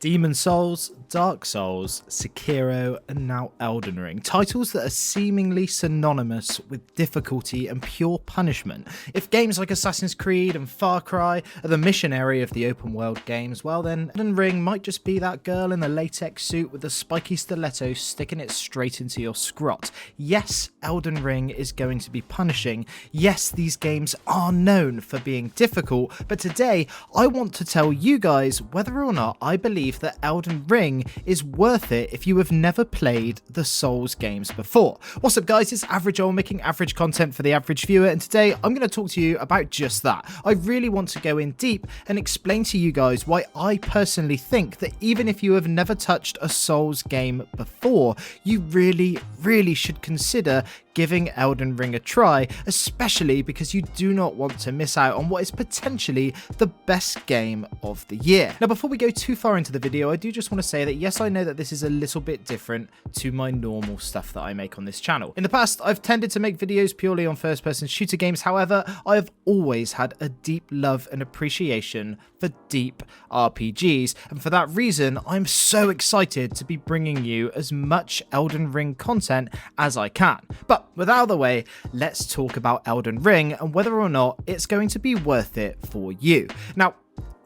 Demon Souls, Dark Souls, Sekiro, and now Elden Ring. Titles that are seemingly synonymous with difficulty and pure punishment. If games like Assassin's Creed and Far Cry are the missionary of the open world games, well then Elden Ring might just be that girl in the latex suit with the spiky stiletto sticking it straight into your scrot. Yes, Elden Ring is going to be punishing. Yes, these games are known for being difficult, but today I want to tell you guys whether or not I believe that Elden Ring is worth it if you have never played the Souls games before. What's up guys, it's Average Owl making average content for the average viewer, and today I'm going to talk to you about just that. I really want to go in deep and explain to you guys why I personally think that even if you have never touched a Souls game before, you really should consider giving Elden Ring a try, especially because you do not want to miss out on what is potentially the best game of the year. Now, before we go too far into the video, I do just want to say that yes, I know that this is a little bit different to my normal stuff that I make on this channel. In the past, I've tended to make videos purely on first-person shooter games. However, I have always had a deep love and appreciation for deep RPGs, and for that reason, I'm so excited to be bringing you as much Elden Ring content as I can. But with out of the way, let's talk about Elden Ring and whether or not it's going to be worth it for you. Now,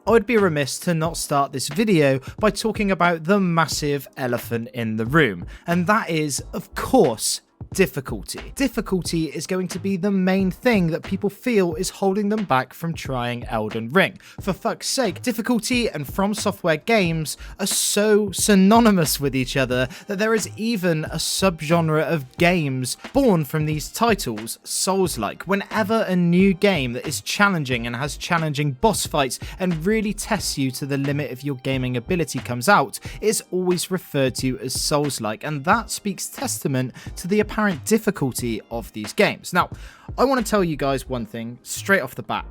I would be remiss to not start this video by talking about the massive elephant in the room, and that is, of course, difficulty. Difficulty is going to be the main thing that people feel is holding them back from trying Elden Ring. For fuck's sake, difficulty and From Software games are so synonymous with each other that there is even a subgenre of games born from these titles, Souls-like. Whenever a new game that is challenging and has challenging boss fights and really tests you to the limit of your gaming ability comes out, it's always referred to as Souls-like, and that speaks testament to the apparent difficulty of these games. Now, I want to tell you guys one thing straight off the bat.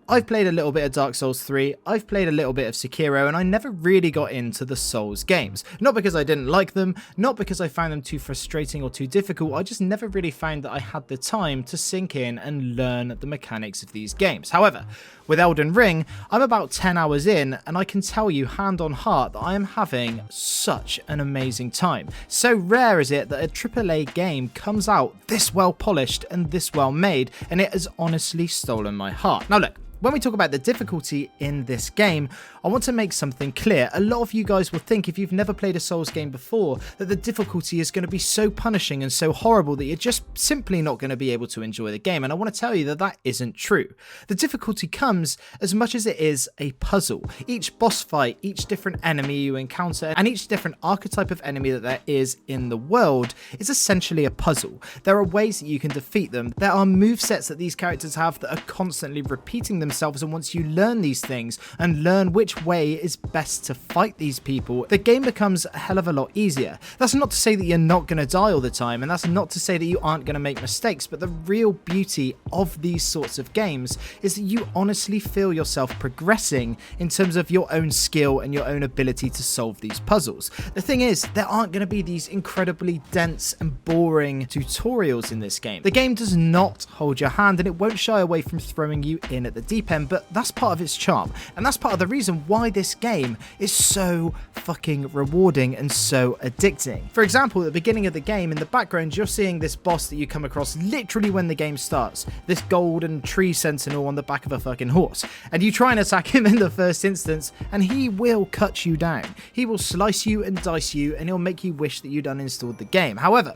I've played a little bit of Dark Souls 3, I've played a little bit of Sekiro, and I never really got into the Souls games. Not because I didn't like them, not because I found them too frustrating or too difficult, I just never really found that I had the time to sink in and learn the mechanics of these games. However, with Elden Ring, I'm about 10 hours in, and I can tell you hand on heart that I am having such an amazing time. So rare is it that a AAA game comes out this well polished and this well made, and it has honestly stolen my heart. Now look, when we talk about the difficulty in this game, I want to make something clear. A lot of you guys will think, if you've never played a Souls game before, that the difficulty is going to be so punishing and so horrible that you're just simply not going to be able to enjoy the game. And I want to tell you that that isn't true. The difficulty comes as much as it is a puzzle. Each boss fight, each different enemy you encounter, and each different archetype of enemy that there is in the world is essentially a puzzle. There are ways that you can defeat them. There are movesets that these characters have that are constantly repeating themselves, and once you learn these things and learn which way is best to fight these people, the game becomes a hell of a lot easier. That's not to say that you're not going to die all the time, and that's not to say that you aren't going to make mistakes, but the real beauty of these sorts of games is that you honestly feel yourself progressing in terms of your own skill and your own ability to solve these puzzles. The thing is, there aren't going to be these incredibly dense and boring tutorials in this game. The game does not hold your hand, and it won't shy away from throwing you in at the deep end, but that's part of its charm, and that's part of the reason why this game is so fucking rewarding and so addicting. For example, at the beginning of the game, in the background, you're seeing this boss that you come across literally when the game starts, this golden tree sentinel on the back of a fucking horse, and you try and attack him in the first instance, and he will cut you down. He will slice you and dice you, and he'll make you wish that you'd uninstalled the game. However,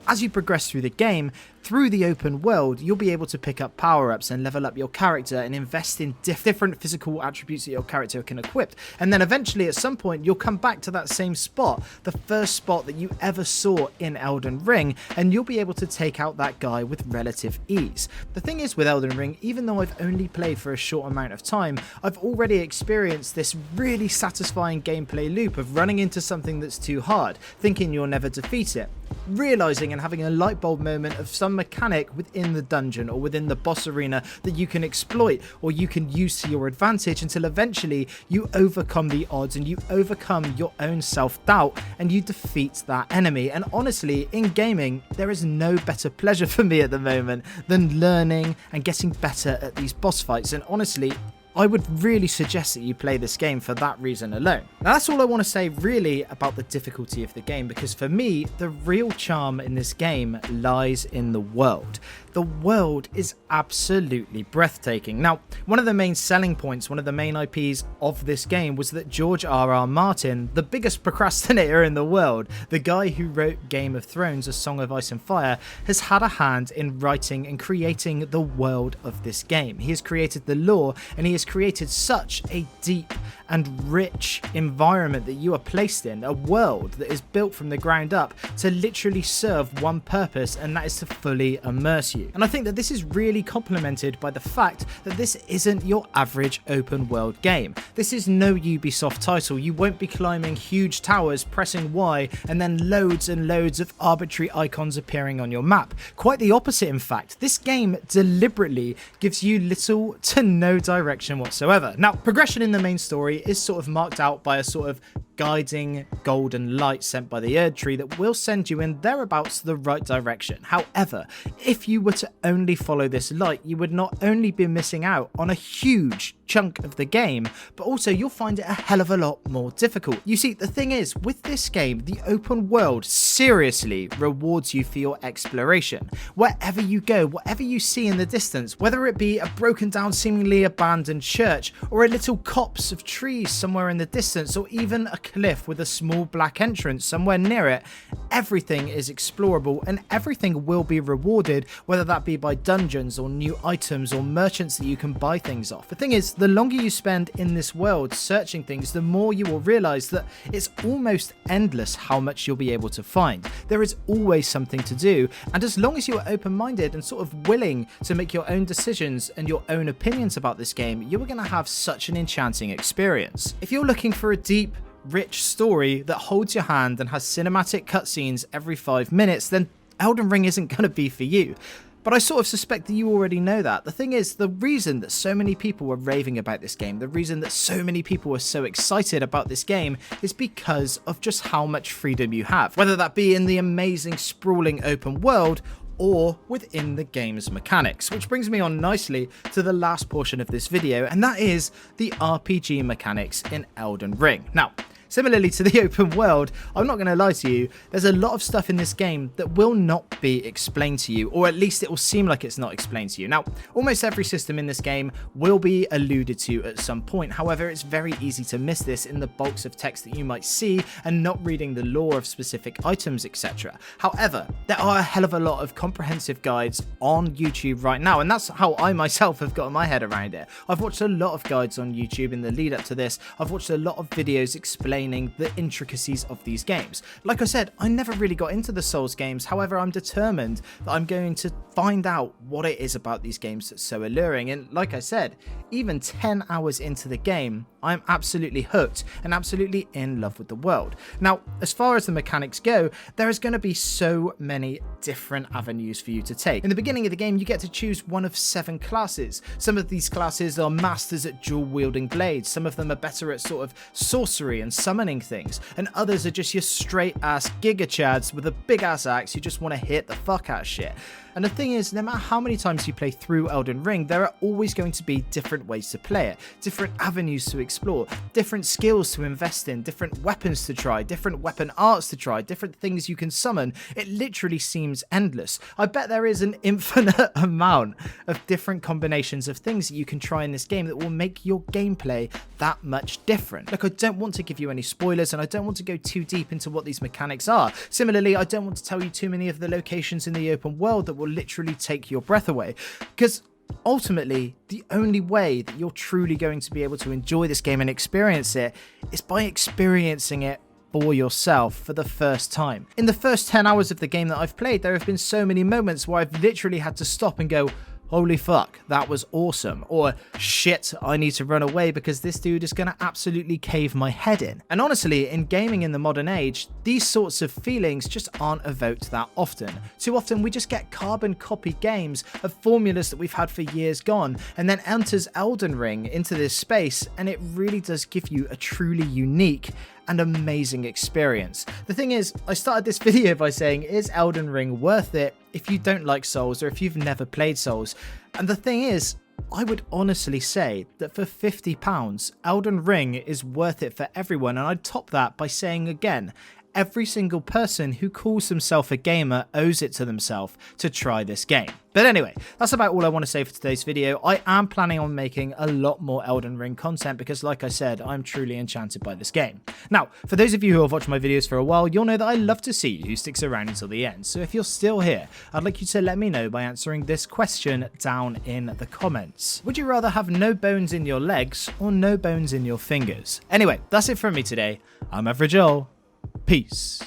as you progress through the game, through the open world, you'll be able to pick up power-ups and level up your character and invest in different physical attributes that your character can equip. And then eventually, at some point, you'll come back to that same spot, the first spot that you ever saw in Elden Ring, and you'll be able to take out that guy with relative ease. The thing is with Elden Ring, even though I've only played for a short amount of time, I've already experienced this really satisfying gameplay loop of running into something that's too hard, thinking you'll never defeat it, realizing and having a light bulb moment of some mechanic within the dungeon or within the boss arena that you can exploit or you can use to your advantage, until eventually you overcome the odds and you overcome your own self-doubt and you defeat that enemy. And honestly, in gaming, there is no better pleasure for me at the moment than learning and getting better at these boss fights. And honestly, I would really suggest that you play this game for that reason alone. Now that's all I want to say really about the difficulty of the game, because for me, the real charm in this game lies in the world. The world is absolutely breathtaking. Now, one of the main selling points, one of the main IPs of this game was that George R.R. Martin, the biggest procrastinator in the world, the guy who wrote Game of Thrones, A Song of Ice and Fire, has had a hand in writing and creating the world of this game. He has created the lore, and he has created such a deep and rich environment that you are placed in, a world that is built from the ground up to literally serve one purpose, and that is to fully immerse you. And I think that this is really complemented by the fact that this isn't your average open world game. This is no Ubisoft title. You won't be climbing huge towers, pressing Y, and then loads and loads of arbitrary icons appearing on your map. Quite the opposite, in fact. This game deliberately gives you little to no direction whatsoever. Now, progression in the main story is sort of marked out by a sort of guiding golden light sent by the Erd Tree that will send you in thereabouts the right direction. However, if you were to only follow this light, you would not only be missing out on a huge chunk of the game, but also you'll find it a hell of a lot more difficult. You see, the thing is, with this game, the open world seriously rewards you for your exploration. Wherever you go, whatever you see in the distance, whether it be a broken down, seemingly abandoned church, or a little copse of trees somewhere in the distance, or even a cliff with a small black entrance somewhere near it, everything is explorable and everything will be rewarded, whether that be by dungeons or new items or merchants that you can buy things off. The thing is, the longer you spend in this world searching things, the more you will realize that it's almost endless how much you'll be able to find. There is always something to do, and as long as you are open-minded and sort of willing to make your own decisions and your own opinions about this game, you are going to have such an enchanting experience. If you're looking for a deep, rich story that holds your hand and has cinematic cutscenes every 5 minutes, then Elden Ring isn't going to be for you. But I sort of suspect that you already know that. The thing is, the reason that so many people were raving about this game, the reason that so many people were so excited about this game is because of just how much freedom you have. Whether that be in the amazing sprawling open world or within the game's mechanics, which brings me on nicely to the last portion of this video, and that is the RPG mechanics in Elden Ring. Now, similarly to the open world, I'm not going to lie to you, there's a lot of stuff in this game that will not be explained to you, or at least it will seem like it's not explained to you. Now, almost every system in this game will be alluded to at some point. However, it's very easy to miss this in the bulks of text that you might see and not reading the lore of specific items, etc. However, there are a hell of a lot of comprehensive guides on YouTube right now, and that's how I myself have gotten my head around it. I've watched a lot of guides on YouTube in the lead up to this. I've watched a lot of videos explaining the intricacies of these games. Like I said, I never really got into the Souls games. However, I'm determined that I'm going to find out what it is about these games that's so alluring. And like I said, even 10 hours into the game, I'm absolutely hooked and absolutely in love with the world. Now, as far as the mechanics go, there is going to be so many different avenues for you to take. In the beginning of the game, you get to choose one of 7 classes. Some of these classes are masters at dual-wielding blades. Some of them are better at sort of sorcery and summoning things. And others are just your straight-ass giga-chads with a big-ass axe who just want to hit the fuck out of shit. And the thing is, no matter how many times you play through Elden Ring, there are always going to be different ways to play it, different avenues to explore, different skills to invest in, different weapons to try, different weapon arts to try, different things you can summon. It literally seems endless. I bet there is an infinite amount of different combinations of things that you can try in this game that will make your gameplay that much different. Look, I don't want to give you any spoilers, and I don't want to go too deep into what these mechanics are. Similarly, I don't want to tell you too many of the locations in the open world that will literally take your breath away, because ultimately the only way that you're truly going to be able to enjoy this game and experience it is by experiencing it for yourself for the first time. In the first 10 hours of the game that I've played, there have been so many moments where I've literally had to stop and go, holy fuck, that was awesome. Or shit, I need to run away because this dude is going to absolutely cave my head in. And honestly, in gaming in the modern age, these sorts of feelings just aren't evoked that often. Too often we just get carbon copy games of formulas that we've had for years gone, and then enters Elden Ring into this space, and it really does give you a truly unique and amazing experience. The thing is, I started this video by saying, is Elden Ring worth it if you don't like Souls or if you've never played Souls? And the thing is, I would honestly say that for £50, Elden Ring is worth it for everyone, and I'd top that by saying again, every single person who calls themselves a gamer owes it to themselves to try this game. But anyway, that's about all I want to say for today's video. I am planning on making a lot more Elden Ring content because, like I said, I'm truly enchanted by this game. Now, for those of you who have watched my videos for a while, you'll know that I love to see who sticks around until the end. So if you're still here, I'd like you to let me know by answering this question down in the comments. Would you rather have no bones in your legs or no bones in your fingers? Anyway, that's it from me today. I'm Average Joel. Peace.